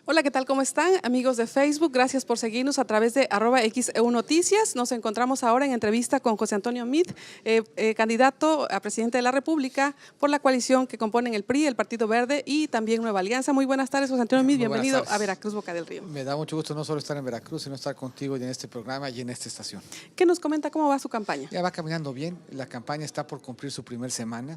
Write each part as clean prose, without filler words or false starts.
Hola, ¿qué tal? ¿Cómo están? Amigos de Facebook, gracias por seguirnos a través de @XEU Noticias. Nos encontramos ahora en entrevista con José Antonio Meade, candidato a presidente de la República por la coalición que componen el PRI, el Partido Verde y también Nueva Alianza. Muy buenas tardes, José Antonio Meade. Bienvenido a Veracruz, Boca del Río. Me da mucho gusto no solo estar en Veracruz, sino estar contigo y en este programa y en esta estación. ¿Qué nos comenta? ¿Cómo va su campaña? Ya va caminando bien, la campaña está por cumplir su primer semana.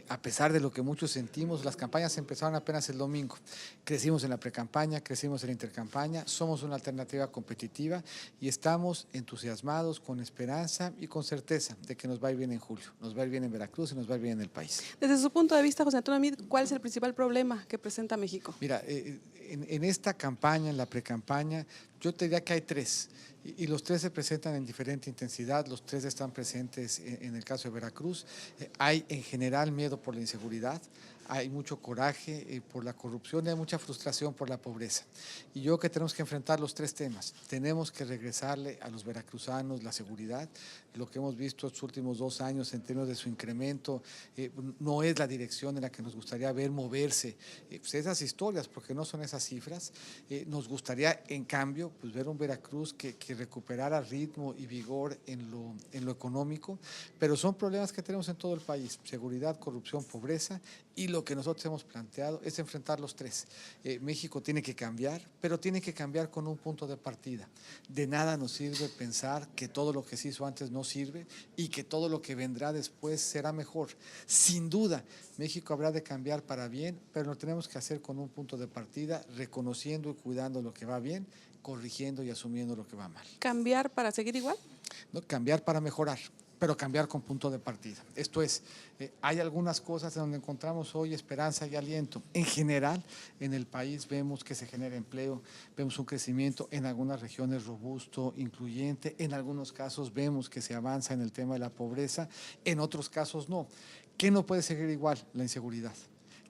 A pesar de lo que muchos sentimos, las campañas empezaron apenas el domingo. Crecimos en la precampaña, crecimos en la intercampaña, somos una alternativa competitiva y estamos entusiasmados, con esperanza y con certeza de que nos va a ir bien en julio, nos va a ir bien en Veracruz y nos va a ir bien en el país. Desde su punto de vista, José Antonio Meade, ¿cuál es el principal problema que presenta México? Mira, en esta campaña, en la precampaña, yo te diría que hay tres, y los tres se presentan en diferente intensidad, los tres están presentes en el caso de Veracruz. Hay en general miedo por la inseguridad, hay mucho coraje por la corrupción y hay mucha frustración por la pobreza. Y yo creo que tenemos que enfrentar los tres temas. Tenemos que regresarle a los veracruzanos la seguridad. Lo que hemos visto estos últimos 2 años en términos de su incremento no es la dirección en la que nos gustaría ver moverse pues esas historias, porque no son esas cifras. Nos gustaría, en cambio, pues ver un Veracruz que recuperara ritmo y vigor en lo económico, pero son problemas que tenemos en todo el país: seguridad, corrupción, pobreza, y lo que nosotros hemos planteado es enfrentar los tres. México tiene que cambiar, pero tiene que cambiar con un punto de partida. De nada nos sirve pensar que todo lo que se hizo antes no sirve y que todo lo que vendrá después será mejor. Sin duda, México habrá de cambiar para bien, pero lo tenemos que hacer con un punto de partida, reconociendo y cuidando lo que va bien, corrigiendo y asumiendo lo que va mal. ¿Cambiar para seguir igual? No, cambiar para mejorar, pero cambiar con punto de partida. Esto es, hay algunas cosas en donde encontramos hoy esperanza y aliento. En general, en el país vemos que se genera empleo, vemos un crecimiento en algunas regiones robusto, incluyente, en algunos casos vemos que se avanza en el tema de la pobreza, en otros casos no. ¿Qué no puede seguir igual? La inseguridad.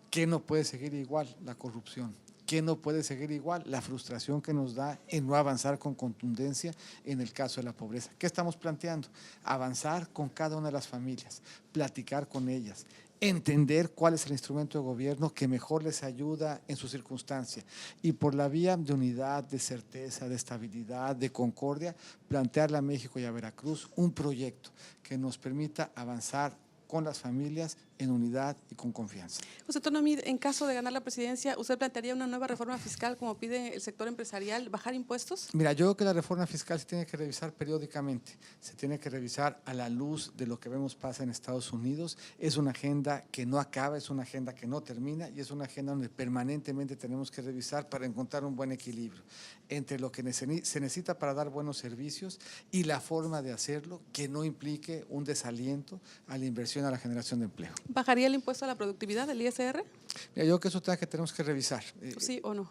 ¿Qué no puede seguir igual? La corrupción. ¿Qué no puede seguir igual? La frustración que nos da en no avanzar con contundencia en el caso de la pobreza. ¿Qué estamos planteando? Avanzar con cada una de las familias, platicar con ellas, entender cuál es el instrumento de gobierno que mejor les ayuda en su circunstancia y por la vía de unidad, de certeza, de estabilidad, de concordia, plantearle a México y a Veracruz un proyecto que nos permita avanzar con las familias en unidad y con confianza. José Antonio Meade, en caso de ganar la presidencia, ¿usted plantearía una nueva reforma fiscal como pide el sector empresarial, bajar impuestos? Mira, yo creo que la reforma fiscal se tiene que revisar periódicamente, se tiene que revisar a la luz de lo que vemos pasa en Estados Unidos. Es una agenda que no acaba, es una agenda que no termina y es una agenda donde permanentemente tenemos que revisar para encontrar un buen equilibrio entre lo que se necesita para dar buenos servicios y la forma de hacerlo que no implique un desaliento a la inversión, a la generación de empleo. ¿Bajaría el impuesto a la productividad, el ISR? Mira, yo creo que eso es algo que tenemos que revisar. ¿Sí o no?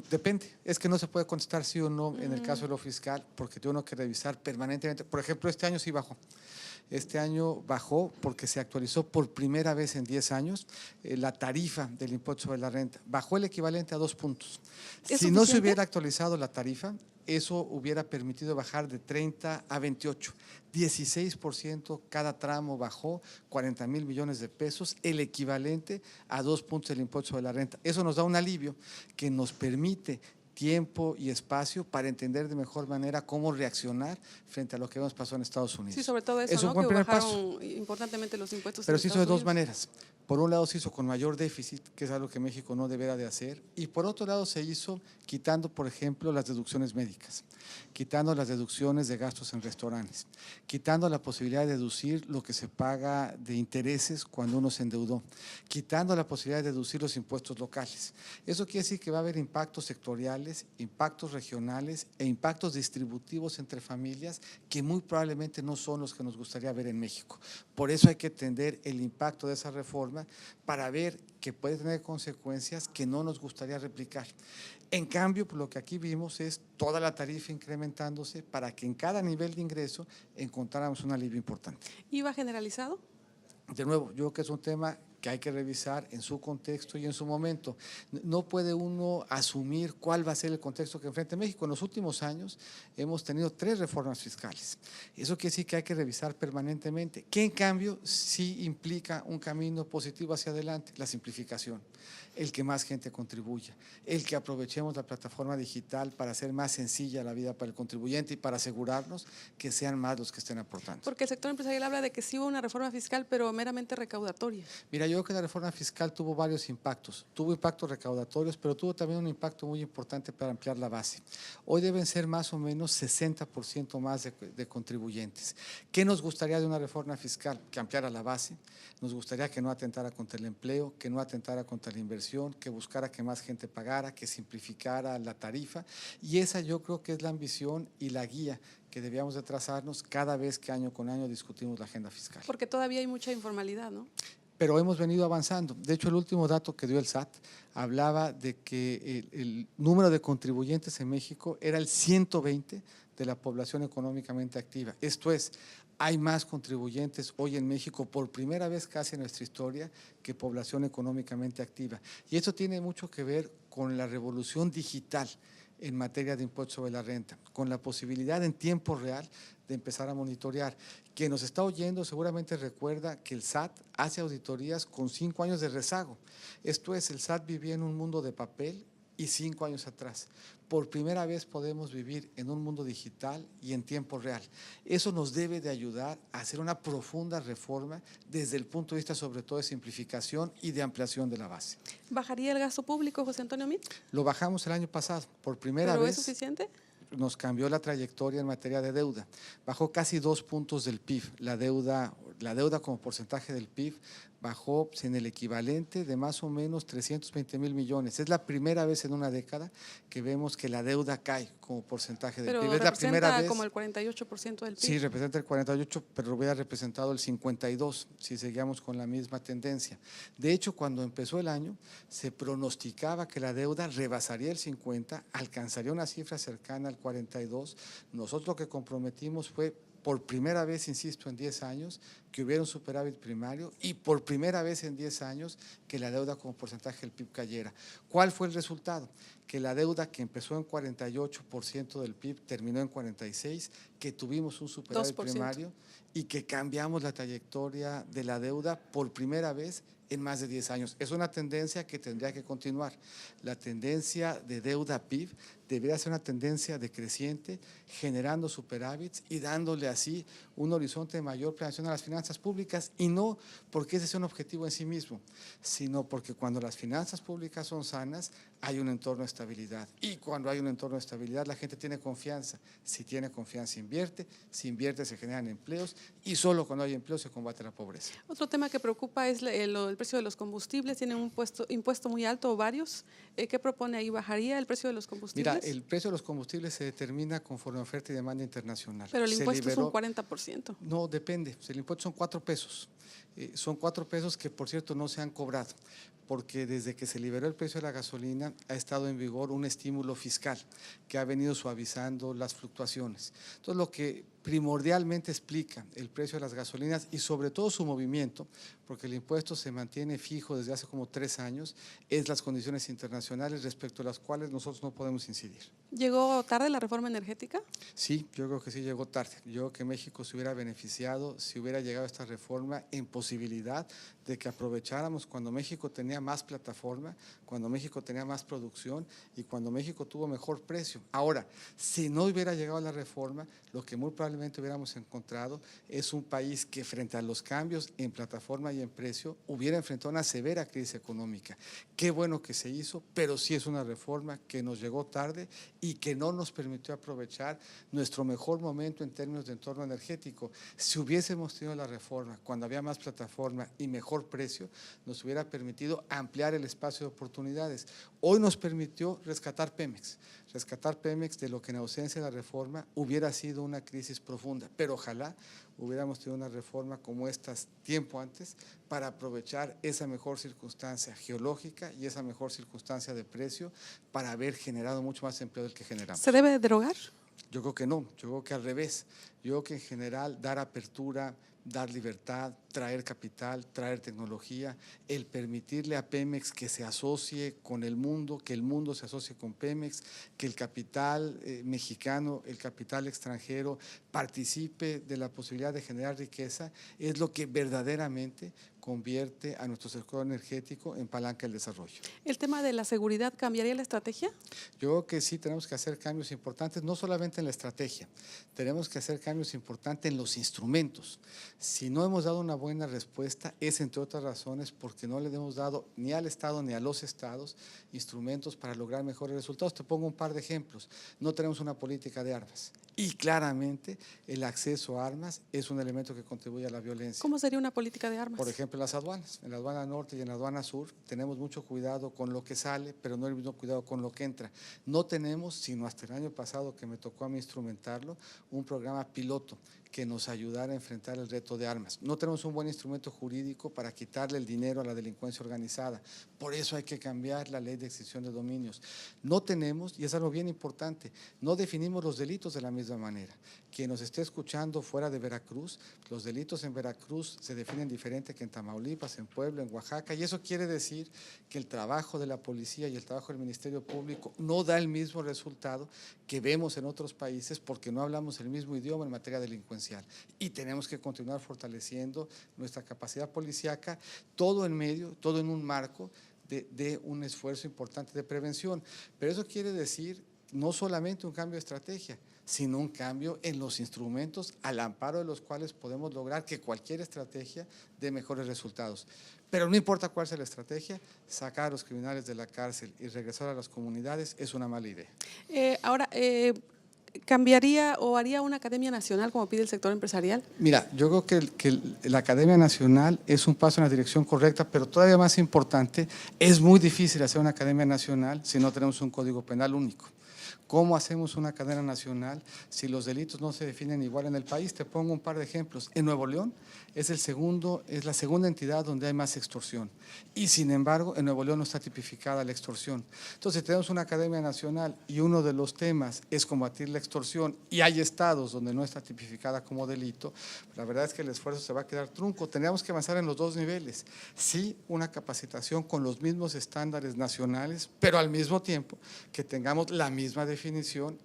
Depende, es que no se puede contestar sí o no en el caso de lo fiscal, porque tengo que revisar permanentemente. Por ejemplo, este año sí bajó. Este año bajó porque se actualizó por primera vez en 10 años la tarifa del impuesto sobre la renta. Bajó el equivalente a 2 puntos. Si no se hubiera actualizado la tarifa, eso hubiera permitido bajar de 30 a 28, 16% cada tramo bajó, 40,000 millones de pesos, el equivalente a 2 puntos del impuesto sobre la renta. Eso nos da un alivio que nos permite tiempo y espacio para entender de mejor manera cómo reaccionar frente a lo que hemos pasado en Estados Unidos. Sí, sobre todo eso, es un ¿no? buen Que primer bajaron paso. importantemente los impuestos. Pero se hizo de dos maneras. Por un lado se hizo con mayor déficit, que es algo que México no deberá de hacer, y por otro lado se hizo quitando, por ejemplo, las deducciones médicas, quitando las deducciones de gastos en restaurantes, quitando la posibilidad de deducir lo que se paga de intereses cuando uno se endeudó, quitando la posibilidad de deducir los impuestos locales. Eso quiere decir que va a haber impactos sectoriales, impactos regionales e impactos distributivos entre familias que muy probablemente no son los que nos gustaría ver en México. Por eso hay que entender el impacto de esa reforma para ver que puede tener consecuencias que no nos gustaría replicar. En cambio, lo que aquí vimos es toda la tarifa incrementándose para que en cada nivel de ingreso encontráramos un alivio importante. ¿IVA generalizado? De nuevo, yo creo que es un tema que hay que revisar en su contexto y en su momento. No puede uno asumir cuál va a ser el contexto que enfrente México. En los últimos años hemos tenido 3 reformas fiscales. Eso quiere decir que hay que revisar permanentemente, que en cambio sí implica un camino positivo hacia adelante, la simplificación, el que más gente contribuya, el que aprovechemos la plataforma digital para hacer más sencilla la vida para el contribuyente y para asegurarnos que sean más los que estén aportando. Porque el sector empresarial habla de que sí hubo una reforma fiscal, pero meramente recaudatoria. Mira, yo creo que la reforma fiscal tuvo varios impactos. Tuvo impactos recaudatorios, pero tuvo también un impacto muy importante para ampliar la base. Hoy deben ser más o menos 60% más de contribuyentes. ¿Qué nos gustaría de una reforma fiscal? Que ampliara la base. Nos gustaría que no atentara contra el empleo, que no atentara contra la inversión, que buscara que más gente pagara, que simplificara la tarifa. Y esa yo creo que es la ambición y la guía que debíamos de trazarnos cada vez que año con año discutimos la agenda fiscal. Porque todavía hay mucha informalidad, ¿no? Pero hemos venido avanzando. De hecho, el último dato que dio el SAT hablaba de que el número de contribuyentes en México era el 120 de la población económicamente activa. Esto es, hay más contribuyentes hoy en México por primera vez casi en nuestra historia que población económicamente activa. Y esto tiene mucho que ver con la revolución digital en materia de impuestos sobre la renta, con la posibilidad en tiempo real de empezar a monitorear. Quien nos está oyendo seguramente recuerda que el SAT hace auditorías con 5 años de rezago. Esto es, el SAT vivía en un mundo de papel y 5 años atrás. Por primera vez podemos vivir en un mundo digital y en tiempo real. Eso nos debe de ayudar a hacer una profunda reforma desde el punto de vista sobre todo de simplificación y de ampliación de la base. ¿Bajaría el gasto público, José Antonio Meade? Lo bajamos el año pasado, por primera ¿Pero vez. es suficiente? Nos cambió la trayectoria en materia de deuda. Bajó casi 2 puntos del PIB. La deuda como porcentaje del PIB bajó en el equivalente de más o menos 320,000 millones. Es la primera vez en una década que vemos que la deuda cae como porcentaje del PIB. Es la primera vez. Como el 48% del PIB. Sí, representa el 48%, pero hubiera representado el 52% si seguíamos con la misma tendencia. De hecho, cuando empezó el año, se pronosticaba que la deuda rebasaría el 50%, alcanzaría una cifra cercana al 42%. Nosotros lo que comprometimos fue, por primera vez, insisto, en 10 años, que hubiera un superávit primario y por primera vez en 10 años que la deuda como porcentaje del PIB cayera. ¿Cuál fue el resultado? Que la deuda que empezó en 48% del PIB terminó en 46%, que tuvimos un superávit 2%. primario y que cambiamos la trayectoria de la deuda por primera vez en más de 10 años. Es una tendencia que tendría que continuar. La tendencia de deuda PIB debería ser una tendencia decreciente, generando superávits y dándole así un horizonte de mayor planeación a las finanzas públicas, y no porque ese sea un objetivo en sí mismo, sino porque cuando las finanzas públicas son sanas, hay un entorno de estabilidad. Y cuando hay un entorno de estabilidad, la gente tiene confianza. Si tiene confianza, invierte. Si invierte, se generan empleos. Y solo cuando hay empleo se combate la pobreza. Otro tema que preocupa es el precio de los combustibles. Tienen un impuesto muy alto o varios. ¿Qué propone ahí? ¿Bajaría el precio de los combustibles? Mira, el precio de los combustibles se determina conforme a oferta y demanda internacional. Pero el impuesto es un 40%. No, depende. El impuesto son 4 pesos. Son 4 pesos que, por cierto, no se han cobrado, porque desde que se liberó el precio de la gasolina ha estado en vigor un estímulo fiscal que ha venido suavizando las fluctuaciones. Entonces, lo que primordialmente explica el precio de las gasolinas y sobre todo su movimiento, porque el impuesto se mantiene fijo desde hace como 3 años, es las condiciones internacionales respecto a las cuales nosotros no podemos incidir. ¿Llegó tarde la reforma energética? Sí, yo creo que sí llegó tarde. Yo creo que México se hubiera beneficiado si hubiera llegado esta reforma en posibilidad de que aprovecháramos cuando México tenía más plataforma, cuando México tenía más producción y cuando México tuvo mejor precio. Ahora, si no hubiera llegado la reforma, lo que muy probablemente hubiéramos encontrado es un país que frente a los cambios en plataforma y en precio hubiera enfrentado una severa crisis económica. Qué bueno que se hizo, pero sí es una reforma que nos llegó tarde y que no nos permitió aprovechar nuestro mejor momento en términos de entorno energético. Si hubiésemos tenido la reforma cuando había más plataforma y mejor precio, nos hubiera permitido ampliar el espacio de oportunidades. Hoy nos permitió rescatar Pemex de lo que en ausencia de la reforma hubiera sido una crisis profunda, pero ojalá hubiéramos tenido una reforma como estas tiempo antes para aprovechar esa mejor circunstancia geológica y esa mejor circunstancia de precio para haber generado mucho más empleo del que generamos. ¿Se debe derogar? Yo creo que no, yo creo que al revés. Yo creo que en general dar apertura, dar libertad, traer capital, traer tecnología, el permitirle a Pemex que se asocie con el mundo, que el mundo se asocie con Pemex, que el capital mexicano, el capital extranjero participe de la posibilidad de generar riqueza, es lo que verdaderamente convierte a nuestro sector energético en palanca del desarrollo. ¿El tema de la seguridad cambiaría la estrategia? Yo creo que sí tenemos que hacer cambios importantes, no solamente en la estrategia, tenemos que hacer cambios importantes en los instrumentos. Si no hemos dado una buena respuesta es, entre otras razones, porque no le hemos dado ni al Estado ni a los estados instrumentos para lograr mejores resultados. Te pongo un par de ejemplos. No tenemos una política de armas y claramente el acceso a armas es un elemento que contribuye a la violencia. ¿Cómo sería una política de armas? Por ejemplo, en las aduanas. En la aduana norte y en la aduana sur tenemos mucho cuidado con lo que sale, pero no el mismo cuidado con lo que entra. No tenemos, sino hasta el año pasado que me tocó a mí instrumentarlo, un programa piloto que nos ayudara a enfrentar el reto de armas. No tenemos un buen instrumento jurídico para quitarle el dinero a la delincuencia organizada. Por eso hay que cambiar la ley de extinción de dominios. No tenemos, y es algo bien importante, no definimos los delitos de la misma manera. Quien nos esté escuchando fuera de Veracruz, los delitos en Veracruz se definen diferente que en Tamaulipas, en Puebla, en Oaxaca, y eso quiere decir que el trabajo de la policía y el trabajo del Ministerio Público no da el mismo resultado que vemos en otros países porque no hablamos el mismo idioma en materia delincuencial y tenemos que continuar fortaleciendo nuestra capacidad policíaca, todo en medio, todo en un marco de un esfuerzo importante de prevención. Pero eso quiere decir no solamente un cambio de estrategia, sino un cambio en los instrumentos al amparo de los cuales podemos lograr que cualquier estrategia dé mejores resultados. Pero no importa cuál sea la estrategia, sacar a los criminales de la cárcel y regresar a las comunidades es una mala idea. Ahora, ¿cambiaría o haría una academia nacional como pide el sector empresarial? Mira, yo creo que la Academia Nacional es un paso en la dirección correcta, pero todavía más importante, es muy difícil hacer una Academia Nacional si no tenemos un Código Penal único. ¿Cómo hacemos una cadena nacional si los delitos no se definen igual en el país? Te pongo un par de ejemplos. En Nuevo León es la segunda entidad donde hay más extorsión y sin embargo en Nuevo León no está tipificada la extorsión. Entonces tenemos una academia nacional y uno de los temas es combatir la extorsión y hay estados donde no está tipificada como delito. La verdad es que el esfuerzo se va a quedar trunco. Tendríamos que avanzar en los dos niveles. Sí, una capacitación con los mismos estándares nacionales, pero al mismo tiempo que tengamos la misma definición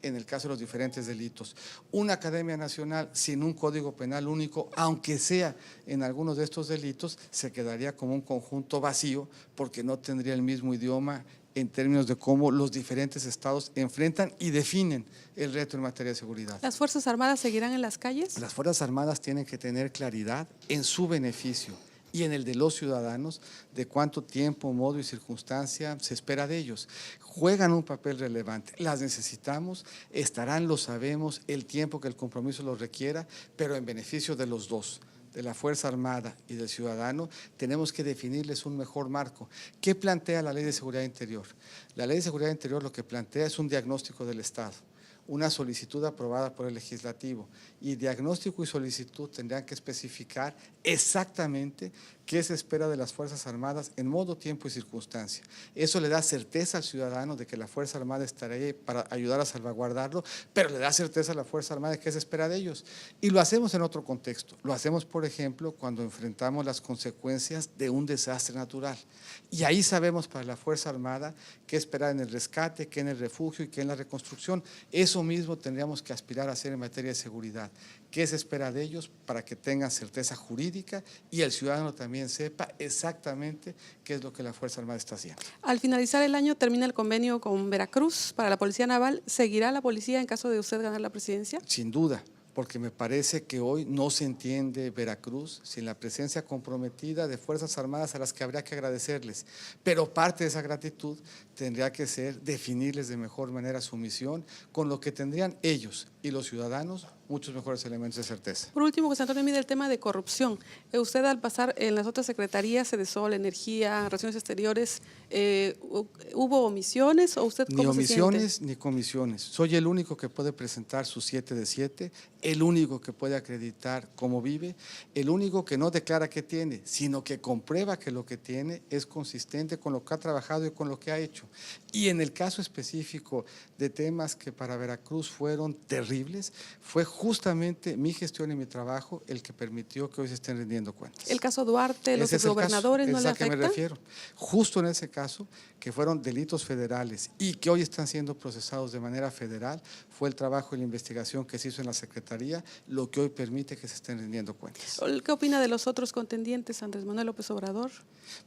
en el caso de los diferentes delitos. Una academia nacional sin un código penal único, aunque sea en algunos de estos delitos, se quedaría como un conjunto vacío porque no tendría el mismo idioma en términos de cómo los diferentes estados enfrentan y definen el reto en materia de seguridad. ¿Las Fuerzas Armadas seguirán en las calles? Las Fuerzas Armadas tienen que tener claridad en su beneficio y en el de los ciudadanos de cuánto tiempo, modo y circunstancia se espera de ellos. Juegan un papel relevante, las necesitamos, estarán, lo sabemos, el tiempo que el compromiso lo requiera, pero en beneficio de los dos, de la Fuerza Armada y del ciudadano, tenemos que definirles un mejor marco. ¿Qué plantea la Ley de Seguridad Interior? La Ley de Seguridad Interior lo que plantea es un diagnóstico del Estado, una solicitud aprobada por el legislativo y diagnóstico y solicitud tendrán que especificar exactamente qué se espera de las Fuerzas Armadas en modo, tiempo y circunstancia. Eso le da certeza al ciudadano de que la Fuerza Armada estará ahí para ayudar a salvaguardarlo, pero le da certeza a la Fuerza Armada de qué se espera de ellos. Y lo hacemos en otro contexto. Lo hacemos, por ejemplo, cuando enfrentamos las consecuencias de un desastre natural. Y ahí sabemos para la Fuerza Armada qué esperar en el rescate, qué en el refugio y qué en la reconstrucción. Eso mismo tendríamos que aspirar a hacer en materia de seguridad. ¿Qué se espera de ellos para que tengan certeza jurídica y el ciudadano también sepa exactamente qué es lo que la Fuerza Armada está haciendo? Al finalizar el año termina el convenio con Veracruz para la Policía Naval. ¿Seguirá la policía en caso de usted ganar la presidencia? Sin duda, porque me parece que hoy no se entiende Veracruz sin la presencia comprometida de Fuerzas Armadas a las que habría que agradecerles. Pero parte de esa gratitud tendría que ser definirles de mejor manera su misión, con lo que tendrían ellos y los ciudadanos muchos mejores elementos de certeza. Por último, José Antonio Meade, el tema de corrupción. Usted al pasar en las otras secretarías, Sedesol, Energía, Relaciones Exteriores, ¿hubo omisiones o usted cómo Ni omisiones se siente? ni comisiones. Soy el único que puede presentar su 7 de 7, el único que puede acreditar cómo vive, el único que no declara que tiene, sino que comprueba que lo que tiene es consistente con lo que ha trabajado y con lo que ha hecho. Y en el caso específico de temas que para Veracruz fueron terribles, fue justamente mi gestión y mi trabajo el que permitió que hoy se estén rindiendo cuentas. El caso Duarte, los exgobernadores, ¿no le afecta? Es a que me refiero. Justo en ese caso, que fueron delitos federales y que hoy están siendo procesados de manera federal, fue el trabajo y la investigación que se hizo en la Secretaría lo que hoy permite que se estén rindiendo cuentas. ¿Qué opina de los otros contendientes, Andrés Manuel López Obrador?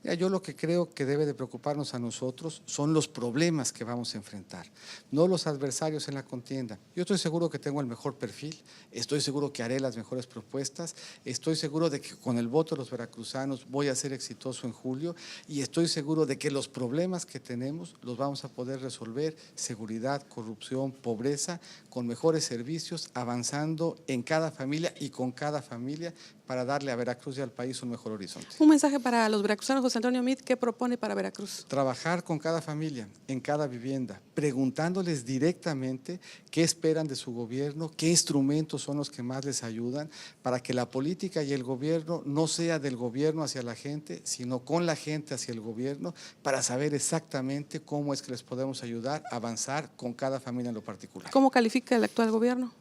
Mira, yo lo que creo que debe de preocuparnos a nosotros son los problemas que vamos a enfrentar, no los adversarios en la contienda. Yo estoy seguro que tengo el mejor perfil, estoy seguro que haré las mejores propuestas, estoy seguro de que con el voto de los veracruzanos voy a ser exitoso en julio y estoy seguro de que los problemas que tenemos los vamos a poder resolver, seguridad, corrupción, pobreza, con mejores servicios, avanzando en cada familia y con cada familia para darle a Veracruz y al país un mejor horizonte. Un mensaje para los veracruzanos, José Antonio Meade, ¿qué propone para Veracruz? Trabajar con cada familia, en cada vivienda, preguntándoles directamente qué esperan de su gobierno, qué instrumentos son los que más les ayudan, para que la política y el gobierno no sea del gobierno hacia la gente, sino con la gente hacia el gobierno, para saber exactamente cómo es que les podemos ayudar a avanzar con cada familia en lo particular. ¿Cómo califica el actual gobierno?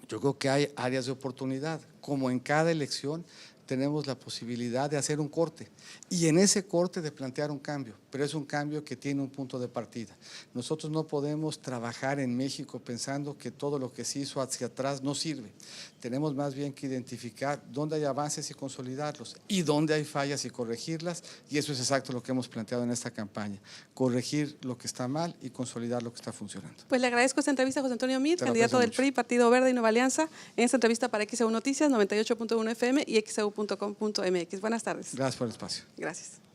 Yo creo que hay áreas de oportunidad, como en cada elección tenemos la posibilidad de hacer un corte y en ese corte de plantear un cambio, pero es un cambio que tiene un punto de partida. Nosotros no podemos trabajar en México pensando que todo lo que se hizo hacia atrás no sirve. Tenemos más bien que identificar dónde hay avances y consolidarlos y dónde hay fallas y corregirlas, y eso es exacto lo que hemos planteado en esta campaña, corregir lo que está mal y consolidar lo que está funcionando. Pues le agradezco esta entrevista a José Antonio Meade, candidato del mucho. PRI, Partido Verde y Nueva Alianza, en esta entrevista para XEU Noticias, 98.1 FM y XEU.com.mx. Buenas tardes. Gracias por el espacio. Gracias.